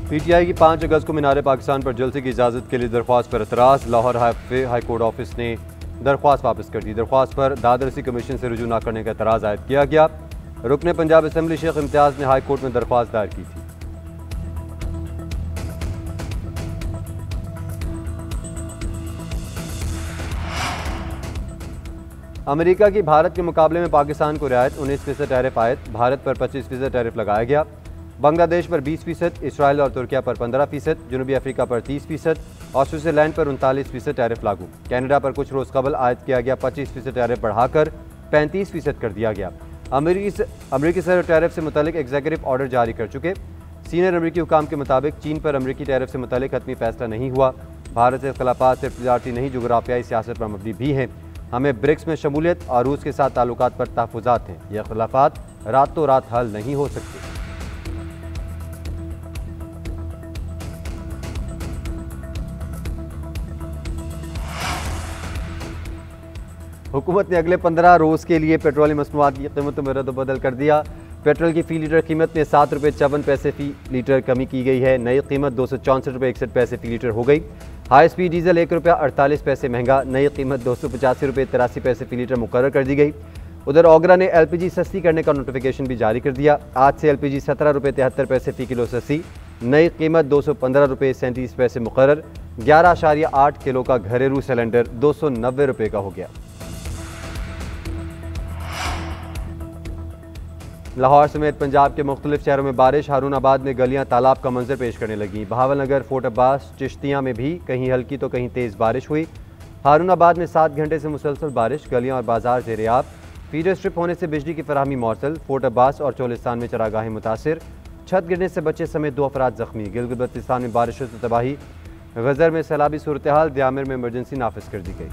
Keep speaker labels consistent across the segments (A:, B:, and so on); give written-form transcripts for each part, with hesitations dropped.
A: PTI की 5 अगस्त को मीनार पाकिस्तान पर जलसे की इजाज़त के लिए दरख्वास्त पर एतराज़। लाहौर हाई कोर्ट ऑफिस ने दरख्वास्त वापस कर दी। दरख्वास्त पर दादरसी कमीशन से रुजू न करने का एतराज़ आयद किया गया। रुकने पंजाब असम्बली शेख इम्तियाज़ ने हाई कोर्ट में दरख्वास्त दायर की थी। अमेरिका की भारत के मुकाबले में पाकिस्तान को रियायत 19% टैरिफ आयत। भारत पर 25% टैरिफ लगाया गया। बांग्लादेश पर 20%, इसराइल और तुर्किया पर 15%, जनूबी अफ्रीका पर 30% और स्विट्जरलैंड पर 39% टैरिफ लागू। कनाडा पर कुछ रोज़ कबल आयद किया गया 25% टैरिफ बढ़ाकर 35% कर दिया गया। अमरीकी सदर टैरिफ से मुतल्लिक एग्जीक्यूटिव ऑर्डर जारी कर चुके। सीनियर अमरीकी हुकाम के मुताबिक चीन पर अमरीकी टैरिफ से मुतल्लिक हतमी फैसला नहीं हुआ। भारत से इख्तलाफात सिर्फ तजारती नहीं, जुगराफियाई सियासत पर मबनी भी हैं। हमें ब्रिक्स में शमूलियत और रूस के साथ ताल्लुकात पर तहफ़्फ़ुज़ात हैं। ये इख्तलाफात रातों रात हल नहीं हो सकते। हुकूमत ने अगले 15 रोज़ के लिए पेट्रोलियम मसनूआत की कीमतों में रद्द-बदल कर दिया। पेट्रोल की फ़ी लीटर कीमत में 7 रुपये 54 पैसे फ़ी लीटर कमी की गई है। नई कीमत 264 रुपये 61 पैसे फ़ी लीटर हो गई। हाई स्पीड डीजल 1 रुपया 48 पैसे महंगा, नई कीमत 285 रुपये 83 पैसे फ़ी लीटर मुकर्रर कर दी गई। उधर ओगरा ने LPG सस्ती करने का नोटिफिकेशन भी जारी कर दिया। आज से LPG 17 रुपये 73 पैसे फ़ी किलो सस्ती, नई कीमत 215 रुपये 37 पैसे मुकर्रर। 11.8 किलो का घरेलू सिलेंडर 290 रुपये का हो गया। लाहौर समेत पंजाब के मुख्तलिफ शहरों में बारिश। हारूनाबाद में गलियां तालाब का मंजर पेश करने लगी। बहावलनगर, फोर्ट अब्बास, चिश्तियाँ में भी कहीं हल्की तो कहीं तेज़ बारिश हुई। हारूनाबाद में 7 घंटे से मुसलसल बारिश, गलियां और बाजार ज़ेर-ए-आब। फीडर स्ट्रिप होने से बिजली की फराहमी मौसल। फोर्ट अब्बास और चोलिस्तान में चरागाहें मुतासिर। छत गिरने से बच्चे समेत 2 अफराद जख्मी। गिलगित बल्तिस्तान में बारिशों से तबाही। गजर में सैलाबी सूरत हाल। दियामिर में इमरजेंसी नाफिज कर दी गई।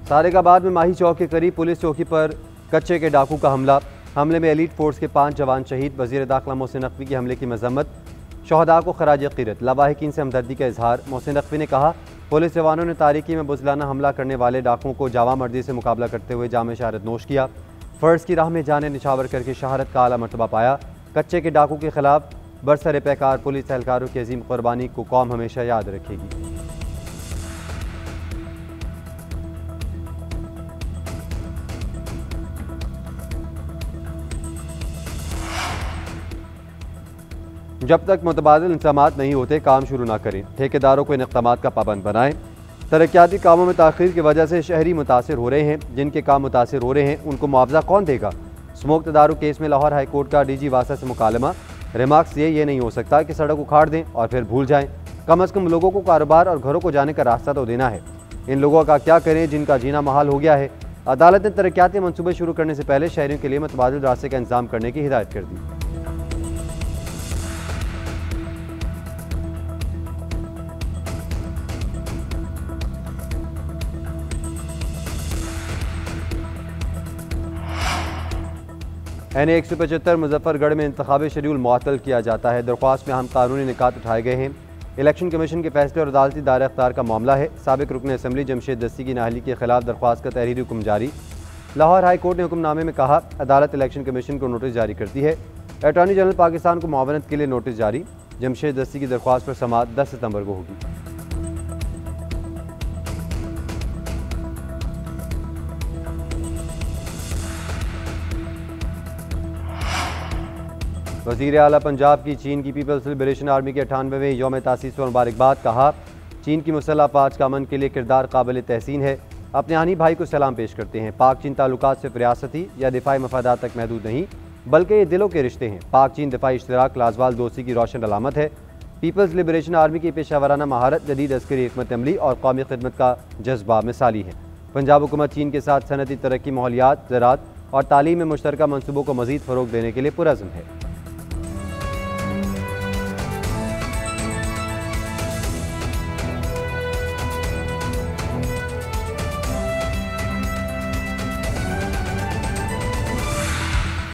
A: सारेगाबाद में माही चौक के करीब पुलिस चौकी पर कच्चे के डाकू का हमले में एलीट फोर्स के 5 जवान शहीद। वज़ीर दाखिला मोहसिन नकवी की हमले की मजम्मत। शहदा को खराज क़ीरत, लावाहिकीन से हमदर्दी का इजहार। मोहसिन नकवी ने कहा, पुलिस जवानों ने तारीकी में बुज़लाना हमला करने वाले डाकुओं को जावा मर्दी से मुकाबला करते हुए जाम शहादत नोश किया। फ़र्ज़ की राह में जाने निछावर करके शहादत का आला मर्तबा पाया। कच्चे के डाकू के खिलाफ बरसर पैकार पुलिस एहलकारों की अजीम कुर्बानी को कौम हमेशा याद रखेगी। जब तक मुतबादिल इंतज़ामात नहीं होते काम शुरू ना करें। ठेकेदारों को इन इक़दामात का पाबंद बनाएं। तरक्याती कामों में ताख़ीर की वजह से शहरी मुतासिर हो रहे हैं। जिनके काम मुतासिर हो रहे हैं उनको मुआवजा कौन देगा? स्मोक तदारुक केस में लाहौर हाई कोर्ट का DG वासा से मुकालमा। रिमार्क्स ये नहीं हो सकता कि सड़क उखाड़ दें और फिर भूल जाएं। कम अज़ कम लोगों को कारोबार और घरों को जाने का रास्ता तो देना है। इन लोगों का क्या करें जिनका जीना महाल हो गया है? अदालत ने तरक्याती मनसूबे शुरू करने से पहले शहरियों के लिए मुतबादिल रास्ते का इंतजाम करने की हिदायत कर दी। NA 175 मुजफ्फरगढ़ में इंतखाबी शेड्यूल मुअत्तल किया जाता है। दरख्वास्त में अहम कानूनी निकात उठाए गए हैं। इलेक्शन कमीशन के फैसले और अदालती दायरा अख्तियार का मामला है। साबिक रुकन असम्बली जमशेद दस्ती की नाअहली के खिलाफ दरख्वास्त का तहरीरी हुक्म जारी। लाहौर हाई कोर्ट ने हुक्मनामे में कहा, अदालत इलेक्शन कमीशन को नोटिस जारी करती है। अटॉर्नी जनरल पाकिस्तान को मुआवनत के लिए नोटिस जारी। जमशेद दस्ती की दरख्वास्त पर समाअत 10 सितंबर को होगी। वज़ीर आला पंजाब की चीन की पीपल्स लिबरेशन आर्मी के 98वें यौम तासीस पर मुबारकबाद। कहा, चीन की मुसल्लह अफ़वाज का अमन के लिए किरदार काबिल तहसीन है। अपने हानी भाई को सलाम पेश करते हैं। पाक चीन ताल्लुकात सिर्फ रियासती या दिफाई मफादात तक महदूद नहीं बल्कि ये दिलों के रिश्ते हैं। पाक चीन दिफाई इश्तराक लाजवाल दोस्ती की रोशन अलामत है। पीपल्स लिबरेशन आर्मी की पेशावराना महारत, जदीद अस्करी हिकमत अमली और कौमी खिदमत का जज्बा मिसाली है। पंजाब हुकूमत चीन के साथ सनती तरक्की, माहौलियात, ज़राअत और तालीम में मुश्तरका मनसूबों को मज़ीद फ़रोग़ देने के लिए पुरअज़्म है।